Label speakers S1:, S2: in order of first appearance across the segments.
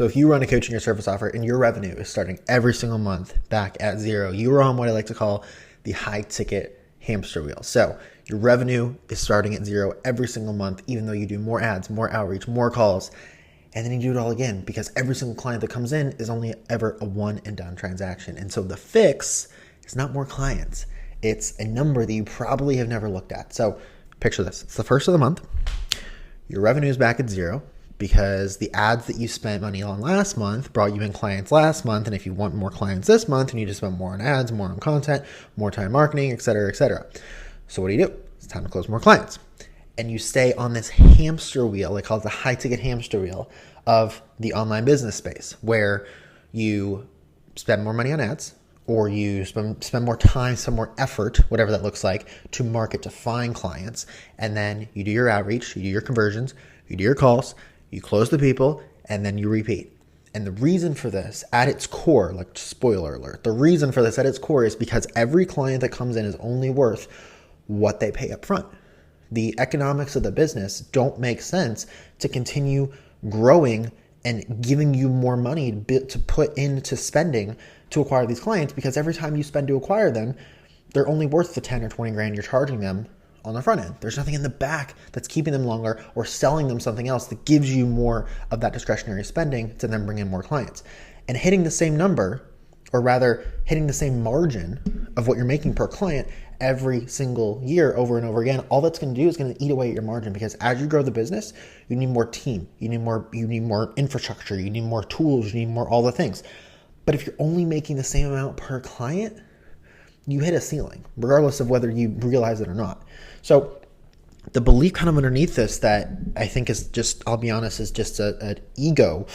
S1: So if you run a coaching or service offer and your revenue is starting every single month back at zero, you are on what I like to call the high ticket hamster wheel. So your revenue is starting at zero every single month, even though you do more ads, more outreach, more calls, and then you do it all again because every single client that comes in is only ever a one and done transaction. And so the fix is not more clients. It's a number that you probably have never looked at. So picture this. It's the first of the month. Your revenue is back at zero because the ads that you spent money on last month brought you in clients last month. And if you want more clients this month, you need to spend more on ads, more on content, more time marketing, et cetera, et cetera. So what do? It's time to close more clients. And you stay on this hamster wheel, they call it the high ticket hamster wheel of the online business space, where you spend more money on ads, or you spend more time, some more effort, whatever that looks like, to market, to find clients. And then you do your outreach, you do your conversions, you do your calls, you close the people, and then you repeat. And the reason for this at its core, like spoiler alert, the reason for this at its core is because every client that comes in is only worth what they pay up front. The economics of the business don't make sense to continue growing and giving you more money to put into spending to acquire these clients, because every time you spend to acquire them, they're only worth the 10 or 20 grand you're charging them on the front end. There's nothing in the back that's keeping them longer or selling them something else that gives you more of that discretionary spending to then bring in more clients. And hitting the same number, or rather hitting the same margin of what you're making per client every single year over and over again, all that's going to do is going to eat away at your margin, because as you grow the business, you need more team, you need more infrastructure, you need more tools, you need more all the things. But if you're only making the same amount per client, you hit a ceiling, regardless of whether you realize it or not. So the belief kind of underneath this that I think is just, I'll be honest, is just an ego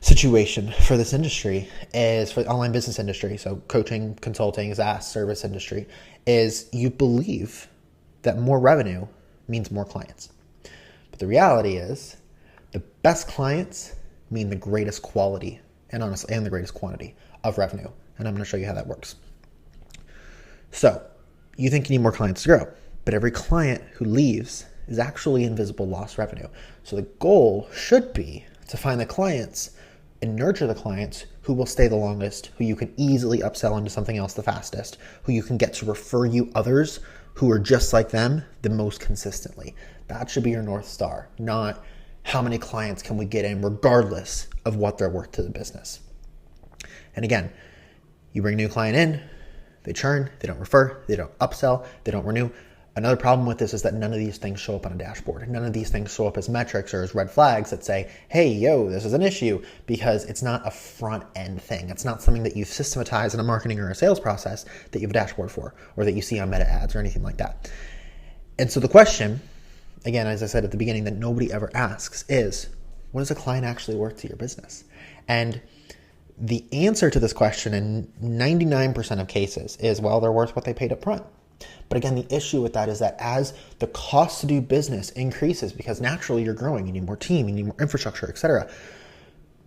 S1: situation for this industry, is for the online business industry. So coaching, consulting, SaaS, service industry, is you believe that more revenue means more clients. But the reality is the best clients mean the greatest quality and the greatest quantity of revenue. And I'm going to show you how that works. So you think you need more clients to grow, but every client who leaves is actually invisible lost revenue. So the goal should be to find the clients and nurture the clients who will stay the longest, who you can easily upsell into something else the fastest, who you can get to refer you others who are just like them the most consistently. That should be your North Star, not how many clients can we get in regardless of what they're worth to the business. And again, you bring a new client in, they churn, they don't refer, they don't upsell, they don't renew. Another problem with this is that none of these things show up on a dashboard. None of these things show up as metrics or as red flags that say, hey, yo, this is an issue, because it's not a front end thing. It's not something that you've systematized in a marketing or a sales process that you have a dashboard for, or that you see on meta ads or anything like that. And so the question, again, as I said at the beginning, that nobody ever asks is, what is a client actually worth to your business? And the answer to this question in 99% of cases is, well, they're worth what they paid up front. But again, the issue with that is that as the cost to do business increases, because naturally you're growing, you need more team, you need more infrastructure, etc.,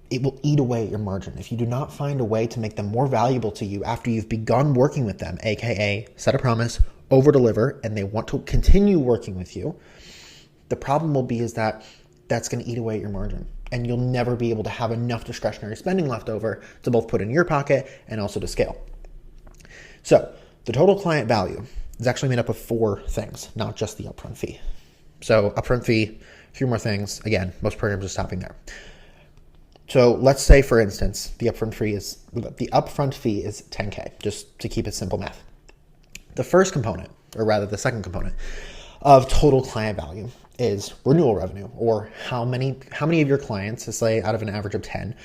S1: it will eat away at your margin. If you do not find a way to make them more valuable to you after you've begun working with them, aka set a promise, over deliver, and they want to continue working with you, the problem will be is that that's going to eat away at your margin. And you'll never be able to have enough discretionary spending left over to both put in your pocket and also to scale. So the total client value is actually made up of 4 things, not just the upfront fee. So upfront fee, a few more things. Again, most programs are stopping there. So let's say, for instance, the upfront fee is $10K, just to keep it simple math. The first component, or rather the second component of total client value, is renewal revenue, or how many of your clients, let's say out of an average of 10,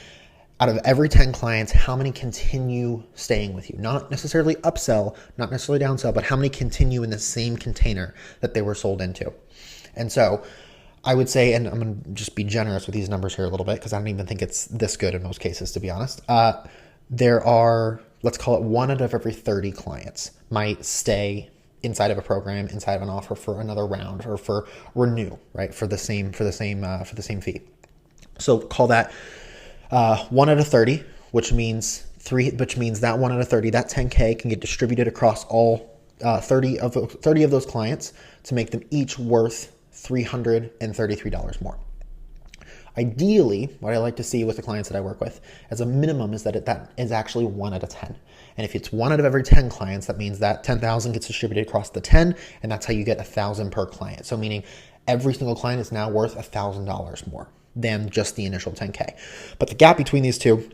S1: out of every 10 clients, how many continue staying with you? Not necessarily upsell, not necessarily downsell, but how many continue in the same container that they were sold into. And so I would say, and I'm going to just be generous with these numbers here a little bit, because I don't even think it's this good in most cases, to be honest. There are, let's call it 1 out of every 30 clients might stay inside of a program, inside of an offer for another round, or for renew, right? For the same fee. So call that 1 out of 30, which means that 1 out of 30, that 10K can get distributed across all 30 of those clients to make them each worth $333 more. Ideally, what I like to see with the clients that I work with as a minimum is that is actually 1 out of 10. And if it's 1 out of every 10 clients, that means that 10,000 gets distributed across the 10, and that's how you get 1,000 per client. So meaning every single client is now worth $1,000 more than just the initial 10K. But the gap between these two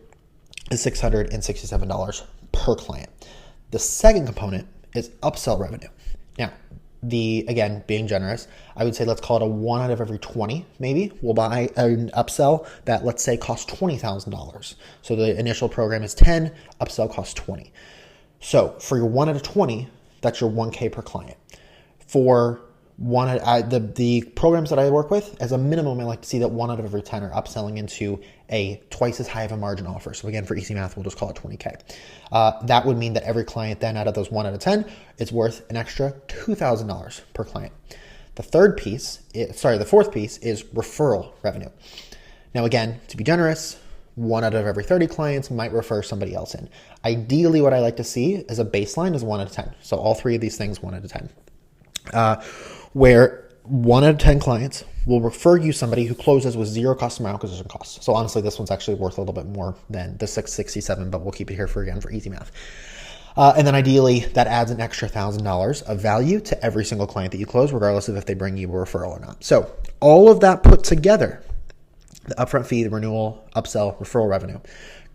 S1: is $667 per client. The second component is upsell revenue. Now, again, being generous, I would say let's call it a 1 out of every 20, maybe. We'll buy an upsell that, let's say, costs $20,000. So the initial program is 10, upsell costs 20. So for your 1 out of 20, that's your 1K per client. For the programs that I work with, as a minimum, I like to see that 1 out of every 10 are upselling into a twice as high of a margin offer. So again, for easy math, we'll just call it 20K. That would mean that every client then out of those 1 out of 10 is worth an extra $2,000 per client. The fourth piece is referral revenue. Now again, to be generous, 1 out of every 30 clients might refer somebody else in. Ideally, what I like to see as a baseline is 1 out of 10. So all three of these things, 1 out of 10. Where 1 out of 10 clients will refer you somebody who closes with 0 customer acquisition costs. So honestly, this one's actually worth a little bit more than the 667, but we'll keep it here for easy math. And then ideally, that adds an extra $1,000 of value to every single client that you close, regardless of if they bring you a referral or not. So all of that put together, the upfront fee, the renewal, upsell, referral revenue,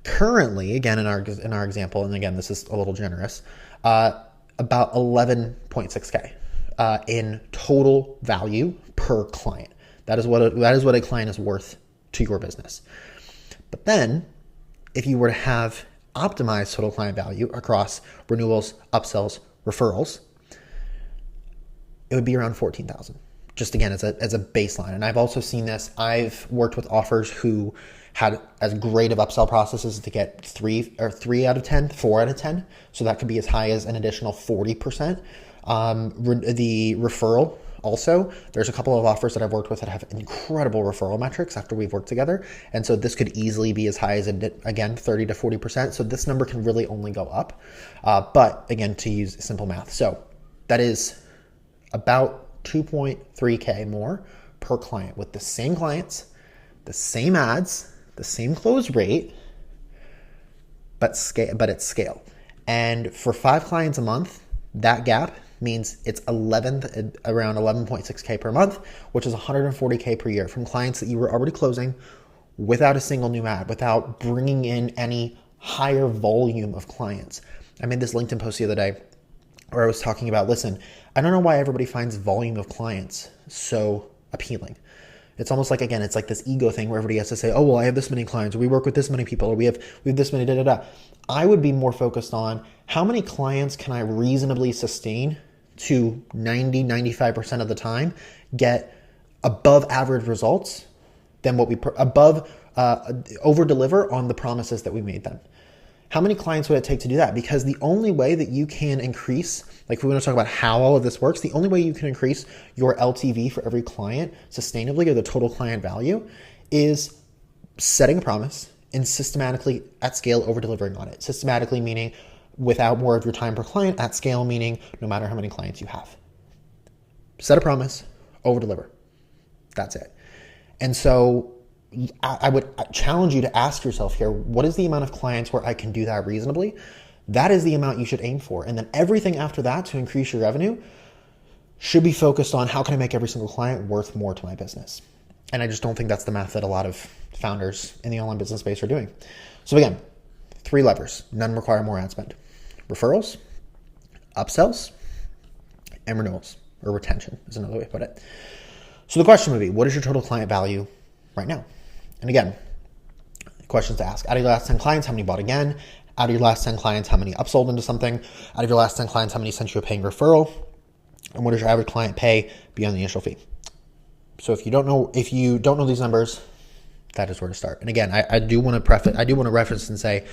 S1: currently, again, in our example, and again, this is a little generous, about 11.6K. In total value per client. That is what a client is worth to your business. But then, if you were to have optimized total client value across renewals, upsells, referrals, it would be around 14,000. Just again, as a baseline. And I've also seen this. I've worked with offers who had as great of upsell processes to get 3 out of 10, 4 out of 10. So that could be as high as an additional 40%. The referral also, there's a couple of offers that I've worked with that have incredible referral metrics after we've worked together. And so this could easily be as high as, again, 30 to 40%. So this number can really only go up. But again, to use simple math. So that is about 2.3K more per client with the same clients, the same ads, the same close rate, but at scale. And for 5 clients a month, that gap means it's around 11.6K per month, which is 140K per year from clients that you were already closing without a single new ad, without bringing in any higher volume of clients. I made this LinkedIn post the other day where I was talking about, listen, I don't know why everybody finds volume of clients so appealing. It's almost like, again, it's like this ego thing where everybody has to say, oh, well, I have this many clients, or we work with this many people, or we have this many, da-da-da. I would be more focused on how many clients can I reasonably sustain to 90, 95% of the time get above average results than what we over deliver on the promises that we made them. How many clients would it take to do that? Because the only way that you can increase, like if we want to talk about how all of this works, the only way you can increase your LTV for every client sustainably, or the total client value, is setting a promise and systematically at scale over delivering on it. Systematically meaning without more of your time per client, at scale meaning no matter how many clients you have. Set a promise, over deliver. That's it. And so I would challenge you to ask yourself here, what is the amount of clients where I can do that reasonably? That is the amount you should aim for. And then everything after that to increase your revenue should be focused on how can I make every single client worth more to my business? And I just don't think that's the math that a lot of founders in the online business space are doing. So again, 3 levers, none require more ad spend. Referrals, upsells, and renewals, or retention is another way to put it. So the question would be, what is your total client value right now? And again, questions to ask. Out of your last 10 clients, how many bought again? Out of your last 10 clients, how many upsold into something? Out of your last 10 clients, how many sent you a paying referral? And what does your average client pay beyond the initial fee? So if you don't know these numbers, that is where to start. And again, I do want to reference and say,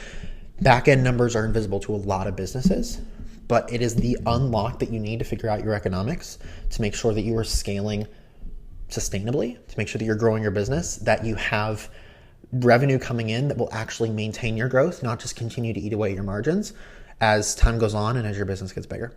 S1: back-end numbers are invisible to a lot of businesses, but it is the unlock that you need to figure out your economics to make sure that you are scaling sustainably, to make sure that you're growing your business, that you have revenue coming in that will actually maintain your growth, not just continue to eat away at your margins as time goes on and as your business gets bigger.